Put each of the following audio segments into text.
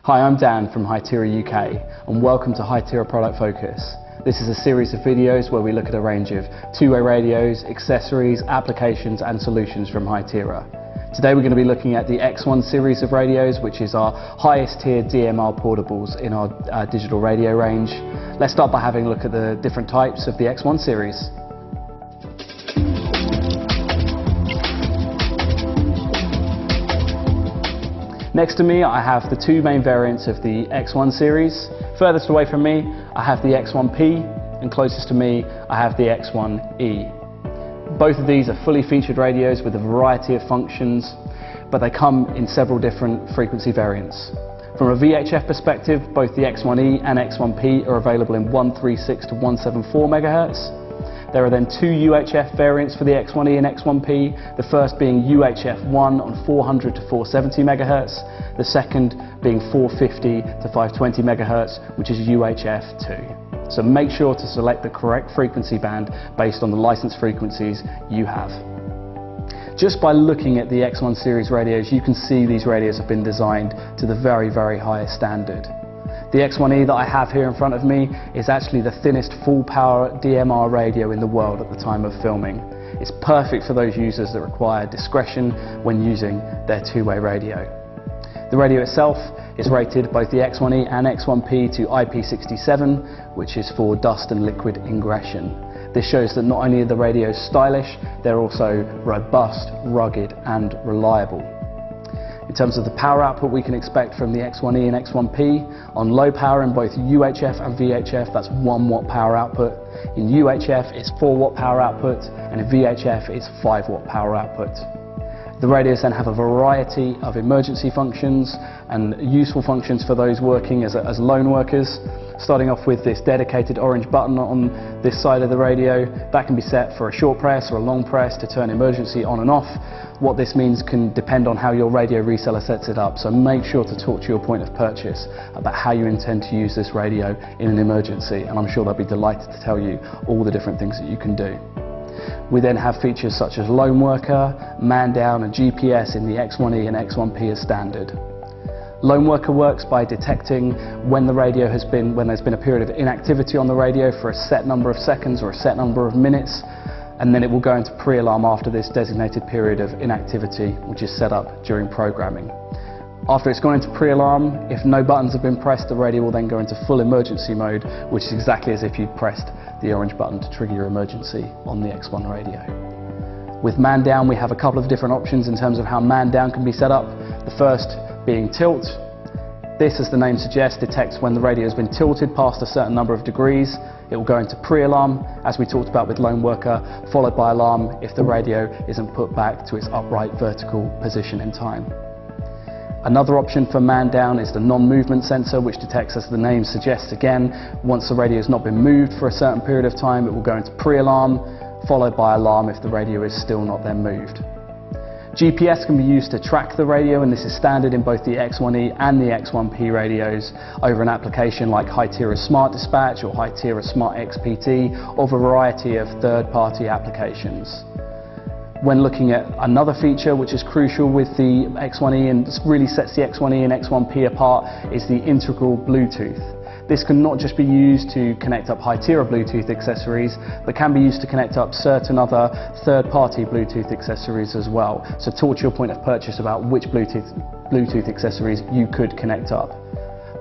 Hi, I'm Dan from Hytera UK and welcome to Hytera Product Focus. This is a series of videos where we look at a range of two-way radios, accessories, applications and solutions from Hytera. Today we're going to be looking at the X1 series of radios, which is our highest tier DMR portables in our digital radio range. Let's start by having a look at the different types of the X1 series. Next to me I have the two main variants of the X1 series. Furthest away from me I have the X1P and closest to me I have the X1E. Both of these are fully featured radios with a variety of functions, but they come in several different frequency variants. From a VHF perspective, both the X1E and X1P are available in 136 to 174 MHz. There are then two UHF variants for the X1E and X1P, the first being UHF1 on 400 to 470 MHz, the second being 450 to 520 MHz, which is UHF2. So make sure to select the correct frequency band based on the licensed frequencies you have. Just by looking at the X1 series radios, you can see these radios have been designed to the very, very highest standard. The X1E that I have here in front of me is actually the thinnest full power DMR radio in the world at the time of filming. It's perfect for those users that require discretion when using their two-way radio. The radio itself is rated both the X1E and X1P to IP67, which is for dust and liquid ingression. This shows that not only are the radios stylish, they're also robust, rugged and reliable. In terms of the power output we can expect from the X1E and X1P, on low power in both UHF and VHF, that's 1 watt power output. In UHF it's 4 watt power output, and in VHF it's 5 watt power output. The radios then have a variety of emergency functions and useful functions for those working as lone workers. Starting off with this dedicated orange button on this side of the radio, that can be set for a short press or a long press to turn emergency on and off. What this means can depend on how your radio reseller sets it up, so make sure to talk to your point of purchase about how you intend to use this radio in an emergency, and I'm sure they'll be delighted to tell you all the different things that you can do. We then have features such as lone worker, man down and GPS in the X1E and X1P as standard. Lone worker works by detecting when there's been a period of inactivity on the radio for a set number of seconds or a set number of minutes, and then it will go into pre-alarm after this designated period of inactivity, which is set up during programming. After it's gone into pre-alarm, if no buttons have been pressed, the radio will then go into full emergency mode, which is exactly as if you'd pressed the orange button to trigger your emergency on the X1 radio. With man down, we have a couple of different options in terms of how man down can be set up. The first being tilt. This, as the name suggests, detects when the radio has been tilted past a certain number of degrees. It will go into pre-alarm, as we talked about with lone worker, followed by alarm if the radio isn't put back to its upright vertical position in time. Another option for man down is the non-movement sensor, which detects, as the name suggests again, once the radio has not been moved for a certain period of time, it will go into pre-alarm, followed by alarm if the radio is still not then moved. GPS can be used to track the radio, and this is standard in both the X1E and the X1P radios over an application like Hytera Smart Dispatch or Hytera Smart XPT, or a variety of third-party applications. When looking at another feature which is crucial with the X1E and really sets the X1E and X1P apart is the integral Bluetooth. This can not just be used to connect up Hytera Bluetooth accessories, but can be used to connect up certain other third-party Bluetooth accessories as well. So talk to your point of purchase about which Bluetooth accessories you could connect up.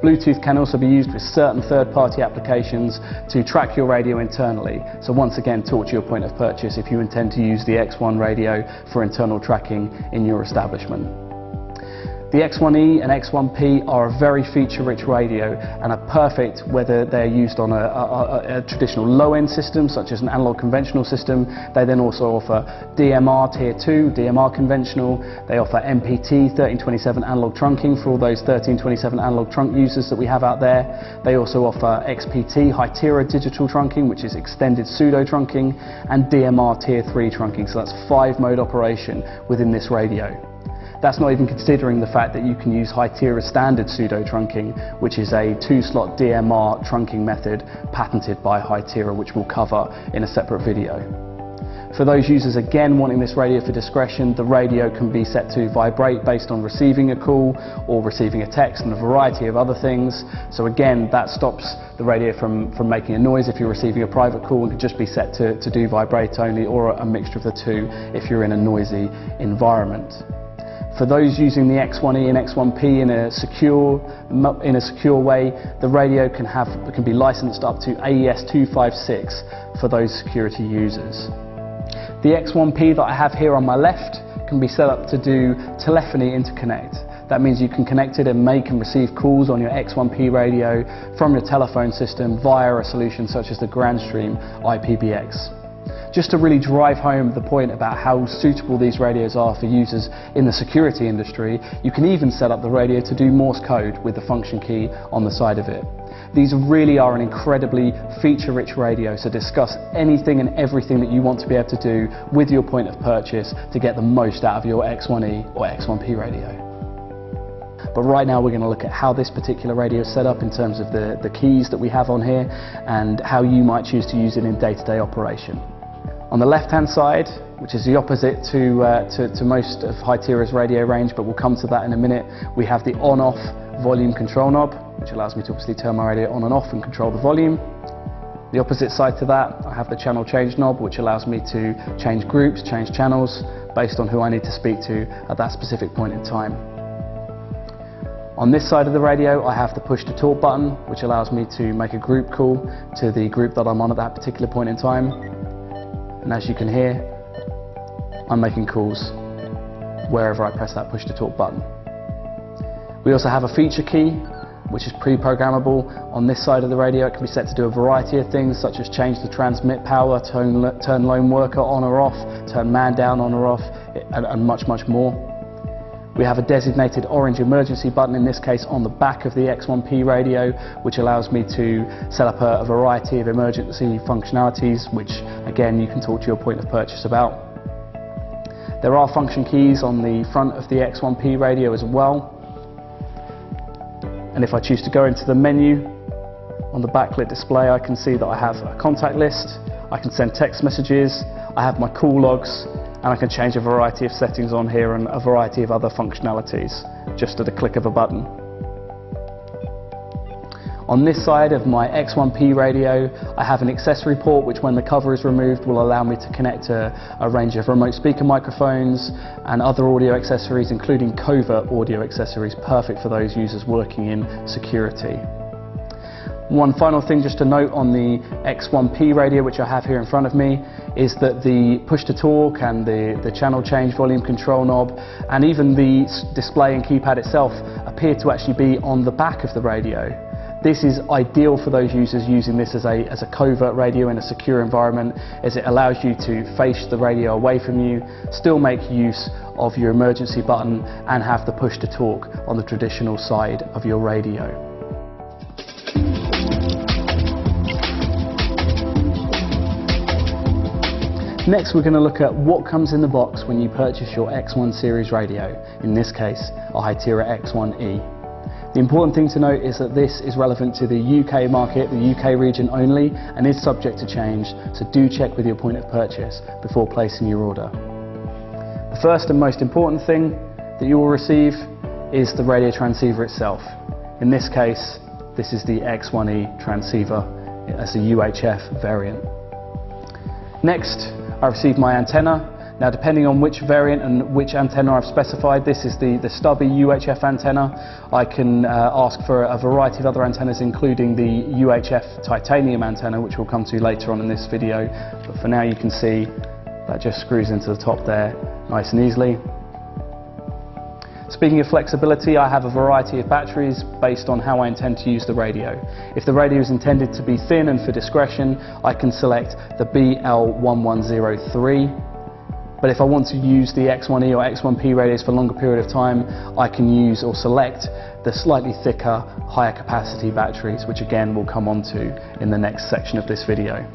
Bluetooth can also be used with certain third-party applications to track your radio internally. So once again, talk to your point of purchase if you intend to use the X1 radio for internal tracking in your establishment. The X1E and X1P are a very feature-rich radio and are perfect whether they're used on a traditional low-end system such as an analog conventional system. They then also offer DMR Tier 2, DMR conventional. They offer MPT 1327 analog trunking for all those 1327 analog trunk users that we have out there. They also offer XPT, Hytera digital trunking, which is extended pseudo trunking, and DMR Tier 3 trunking, so that's 5-mode operation within this radio. That's not even considering the fact that you can use Hytera standard pseudo trunking, which is a 2-slot DMR trunking method patented by Hytera, which we'll cover in a separate video. For those users again wanting this radio for discretion, the radio can be set to vibrate based on receiving a call or receiving a text and a variety of other things. So again, that stops the radio from making a noise if you're receiving a private call, and can just be set to do vibrate only, or a mixture of the two if you're in a noisy environment. For those using the X1E and X1P in a secure way, the radio can be licensed up to AES 256 for those security users. The X1P that I have here on my left can be set up to do telephony interconnect. That means you can connect it and make and receive calls on your X1P radio from your telephone system via a solution such as the Grandstream IPBX. Just to really drive home the point about how suitable these radios are for users in the security industry, you can even set up the radio to do Morse code with the function key on the side of it. These really are an incredibly feature-rich radio, so discuss anything and everything that you want to be able to do with your point of purchase to get the most out of your X1E or X1P radio. But right now we're going to look at how this particular radio is set up in terms of the keys that we have on here and how you might choose to use it in day-to-day operation. On the left-hand side, which is the opposite to most of Hytera's radio range, but we'll come to that in a minute, we have the on-off volume control knob, which allows me to obviously turn my radio on and off and control the volume. The opposite side to that, I have the channel change knob, which allows me to change groups, change channels, based on who I need to speak to at that specific point in time. On this side of the radio, I have the push to talk button, which allows me to make a group call to the group that I'm on at that particular point in time. And as you can hear, I'm making calls wherever I press that push to talk button. We also have a feature key, which is pre-programmable. On this side of the radio, it can be set to do a variety of things, such as change the transmit power, turn lone worker on or off, turn man down on or off, and much, much more. We have a designated orange emergency button, in this case on the back of the X1P radio, which allows me to set up a variety of emergency functionalities, which again you can talk to your point of purchase about. There are function keys on the front of the X1P radio as well. And if I choose to go into the menu on the backlit display, I can see that I have a contact list, I can send text messages, I have my call logs, and I can change a variety of settings on here and a variety of other functionalities just at a click of a button. On this side of my X1P radio, I have an accessory port which, when the cover is removed, will allow me to connect a range of remote speaker microphones and other audio accessories, including covert audio accessories, perfect for those users working in security. One final thing just to note on the X1P radio, which I have here in front of me, is that the push to talk and the channel change volume control knob and even the display and keypad itself appear to actually be on the back of the radio. This is ideal for those users using this as a covert radio in a secure environment, as it allows you to face the radio away from you, still make use of your emergency button, and have the push to talk on the traditional side of your radio. Next, we're going to look at what comes in the box when you purchase your X1 series radio, in this case a Hytera X1E. The important thing to note is that this is relevant to the UK market, the UK region only, and is subject to change, so do check with your point of purchase before placing your order. The first and most important thing that you will receive is the radio transceiver itself. In this case, this is the X1E transceiver as a UHF variant. Next, I received my antenna. Now, depending on which variant and which antenna I've specified, this is the stubby UHF antenna. I can ask for a variety of other antennas, including the UHF titanium antenna, which we'll come to later on in this video. But for now, you can see that just screws into the top there nice and easily. Speaking of flexibility, I have a variety of batteries based on how I intend to use the radio. If the radio is intended to be thin and for discretion, I can select the BL1103. But if I want to use the X1E or X1P radios for a longer period of time, I can use or select the slightly thicker, higher capacity batteries, which again we'll come on to in the next section of this video.